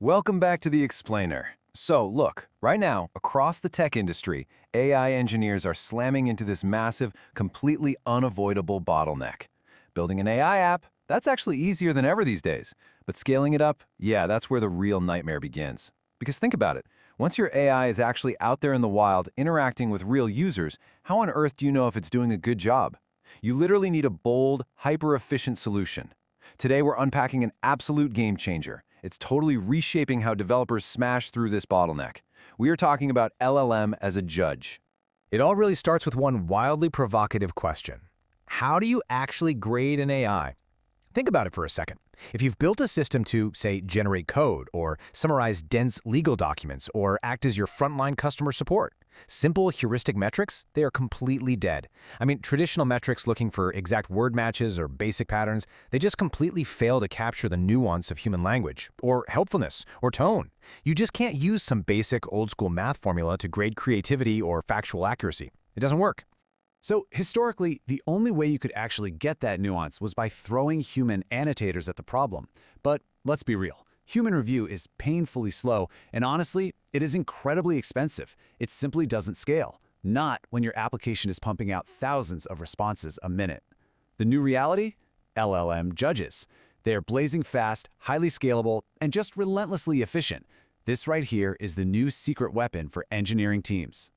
Welcome back to the Explainer. So look, right now, across the tech industry, AI engineers are slamming into this massive, completely unavoidable bottleneck. Building an AI app, that's actually easier than ever these days. But scaling it up, yeah, that's where the real nightmare begins. Because think about it, once your AI is actually out there in the wild, interacting with real users, how on earth do you know if it's doing a good job? You literally need a bold, hyper-efficient solution. Today, we're unpacking an absolute game changer. It's totally reshaping how developers smash through this bottleneck. We are talking about LLM as a judge. It all really starts with one wildly provocative question. How do you actually grade an AI? Think about it for a second. If you've built a system to, say, generate code, or summarize dense legal documents, or act as your frontline customer support, simple heuristic metrics, they are completely dead. I mean, traditional metrics looking for exact word matches or basic patterns, they just completely fail to capture the nuance of human language, or helpfulness, or tone. You just can't use some basic old-school math formula to grade creativity or factual accuracy. It doesn't work. So historically, the only way you could actually get that nuance was by throwing human annotators at the problem. But let's be real, human review is painfully slow, and honestly, it is incredibly expensive. It simply doesn't scale, not when your application is pumping out thousands of responses a minute. The new reality? LLM judges. They are blazing fast, highly scalable, and just relentlessly efficient. This right here is the new secret weapon for engineering teams.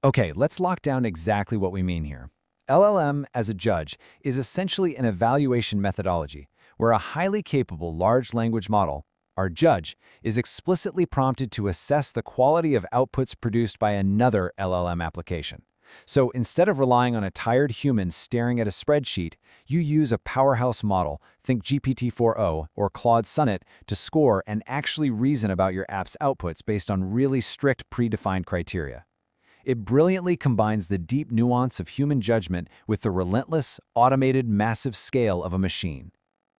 Okay, let's lock down exactly what we mean here. LLM as a judge is essentially an evaluation methodology where a highly capable large language model, our judge, is explicitly prompted to assess the quality of outputs produced by another LLM application. So instead of relying on a tired human staring at a spreadsheet, you use a powerhouse model, think GPT-4o or Claude Sonnet, to score and actually reason about your app's outputs based on really strict predefined criteria. It brilliantly combines the deep nuance of human judgment with the relentless, automated, massive scale of a machine.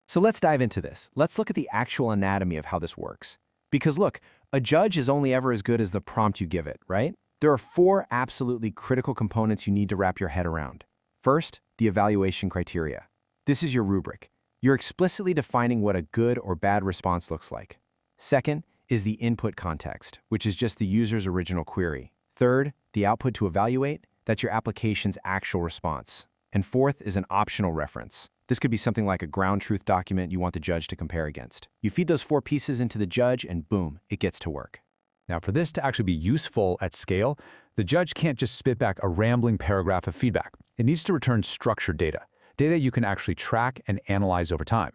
So let's dive into this. Let's look at the actual anatomy of how this works. Because look, a judge is only ever as good as the prompt you give it, right? There are four absolutely critical components you need to wrap your head around. First, the evaluation criteria. This is your rubric. You're explicitly defining what a good or bad response looks like. Second is the input context, which is just the user's original query. Third, the output to evaluate, that's your application's actual response. And fourth is an optional reference. This could be something like a ground truth document you want the judge to compare against. You feed those four pieces into the judge and boom, it gets to work. Now, for this to actually be useful at scale, the judge can't just spit back a rambling paragraph of feedback. It needs to return structured data you can actually track and analyze over time.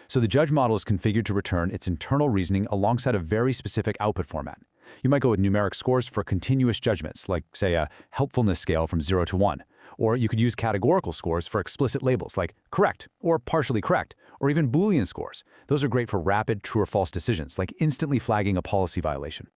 So the judge model is configured to return its internal reasoning alongside a very specific output format. You might go with numeric scores for continuous judgments, like, say, a helpfulness scale from 0 to 1. Or you could use categorical scores for explicit labels, like correct or partially correct, or even Boolean scores. Those are great for rapid true or false decisions, like instantly flagging a policy violation.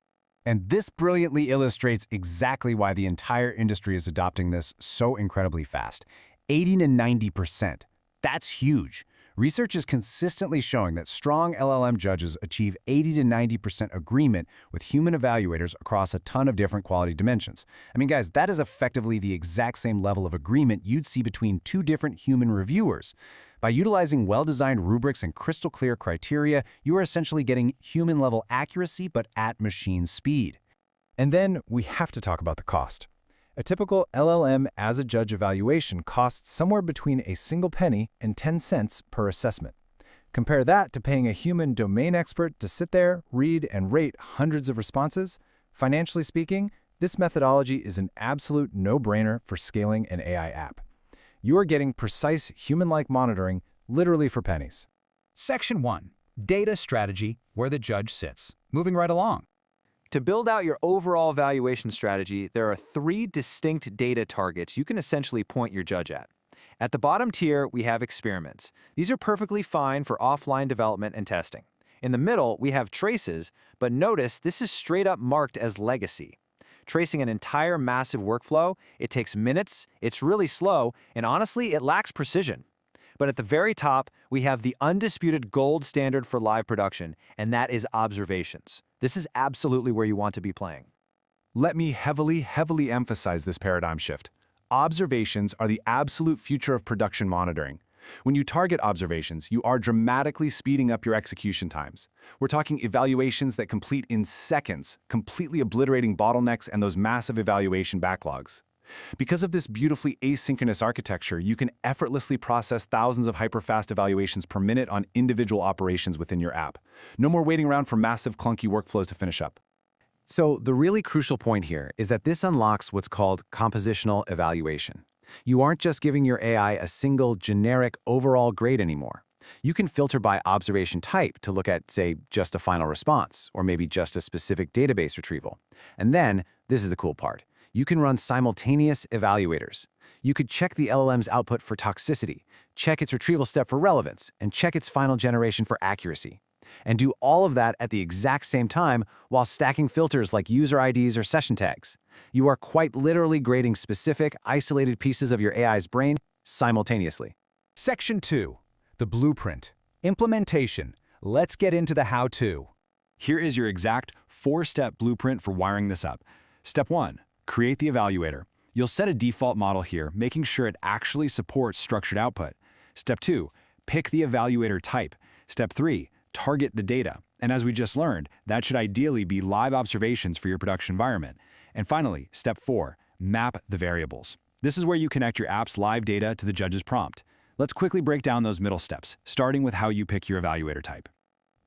And this brilliantly illustrates exactly why the entire industry is adopting this so incredibly fast. 80 to 90%. That's huge. Research is consistently showing that strong LLM judges achieve 80 to 90% agreement with human evaluators across a ton of different quality dimensions. I mean, guys, that is effectively the exact same level of agreement you'd see between two different human reviewers. By utilizing well-designed rubrics and crystal-clear criteria, you are essentially getting human-level accuracy but at machine speed. And then we have to talk about the cost. A typical LLM as a judge evaluation costs somewhere between a single penny and 10 cents per assessment. Compare that to paying a human domain expert to sit there, read, and rate hundreds of responses. Financially speaking, this methodology is an absolute no-brainer for scaling an AI app. You are getting precise human-like monitoring literally for pennies. Section 1. Data strategy, where the judge sits. Moving right along. To build out your overall evaluation strategy, there are three distinct data targets you can essentially point your judge at. At the bottom tier, we have experiments. These are perfectly fine for offline development and testing. In the middle, we have traces, but notice this is straight up marked as legacy. Tracing an entire massive workflow, it takes minutes, it's really slow, and honestly, it lacks precision. But at the very top, we have the undisputed gold standard for live production, and that is observations. This is absolutely where you want to be playing. Let me heavily emphasize this paradigm shift. Observations are the absolute future of production monitoring. When you target observations, you are dramatically speeding up your execution times. We're talking evaluations that complete in seconds, completely obliterating bottlenecks and those massive evaluation backlogs. Because of this beautifully asynchronous architecture, you can effortlessly process thousands of hyperfast evaluations per minute on individual operations within your app. No more waiting around for massive clunky workflows to finish up. So the really crucial point here is that this unlocks what's called compositional evaluation. You aren't just giving your AI a single, generic, overall grade anymore. You can filter by observation type to look at, say, just a final response, or maybe just a specific database retrieval. And then, this is the cool part, you can run simultaneous evaluators. You could check the LLM's output for toxicity, check its retrieval step for relevance, and check its final generation for accuracy. And do all of that at the exact same time while stacking filters like user IDs or session tags. You are quite literally grading specific, isolated pieces of your AI's brain simultaneously. Section 2. The blueprint. Implementation. Let's get into the how-to. Here is your exact 4-step blueprint for wiring this up. Step 1. Create the evaluator. You'll set a default model here, making sure it actually supports structured output. Step 2. Pick the evaluator type. Step 3. Target the data. And as we just learned, that should ideally be live observations for your production environment. And finally, step 4, map the variables. This is where you connect your app's live data to the judge's prompt. Let's quickly break down those middle steps, starting with how you pick your evaluator type.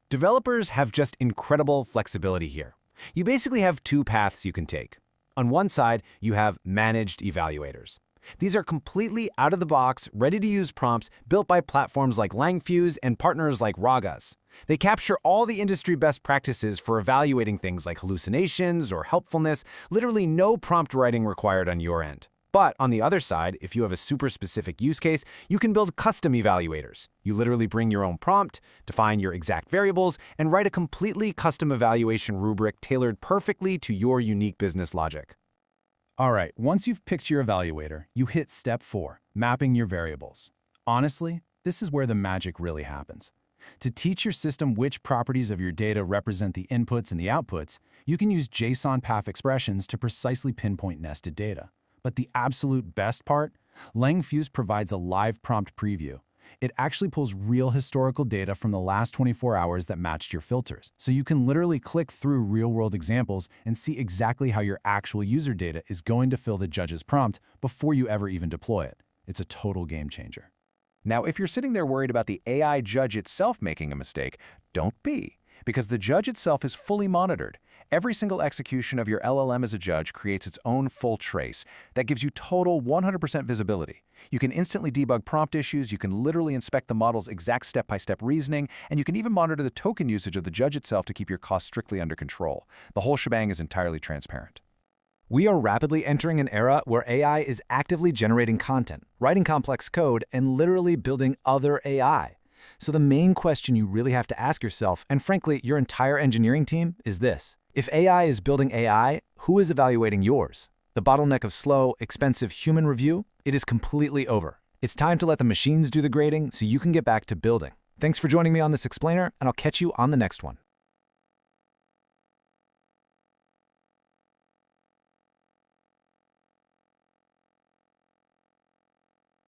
Developers have just incredible flexibility here. You basically have two paths you can take. On one side, you have managed evaluators. These are completely out-of-the-box, ready-to-use prompts built by platforms like Langfuse and partners like Ragas. They capture all the industry best practices for evaluating things like hallucinations or helpfulness, literally no prompt writing required on your end. But on the other side, if you have a super specific use case, you can build custom evaluators. You literally bring your own prompt, define your exact variables, and write a completely custom evaluation rubric tailored perfectly to your unique business logic. All right, once you've picked your evaluator, you hit step 4, mapping your variables. Honestly, this is where the magic really happens. To teach your system which properties of your data represent the inputs and the outputs, you can use JSON path expressions to precisely pinpoint nested data. But the absolute best part? Langfuse provides a live prompt preview. It actually pulls real historical data from the last 24 hours that matched your filters. So you can literally click through real-world examples and see exactly how your actual user data is going to fill the judge's prompt before you ever even deploy it. It's a total game changer. Now, if you're sitting there worried about the AI judge itself making a mistake, don't be, because the judge itself is fully monitored. Every single execution of your LLM-as-a-Judge creates its own full trace that gives you total 100% visibility. You can instantly debug prompt issues, you can literally inspect the model's exact step-by-step reasoning, and you can even monitor the token usage of the judge itself to keep your costs strictly under control. The whole shebang is entirely transparent. We are rapidly entering an era where AI is actively generating content, writing complex code, and literally building other AI. So the main question you really have to ask yourself, and frankly, your entire engineering team, is this. If AI is building AI, who is evaluating yours? The bottleneck of slow, expensive human review? It is completely over. It's time to let the machines do the grading so you can get back to building. Thanks for joining me on this explainer, and I'll catch you on the next one.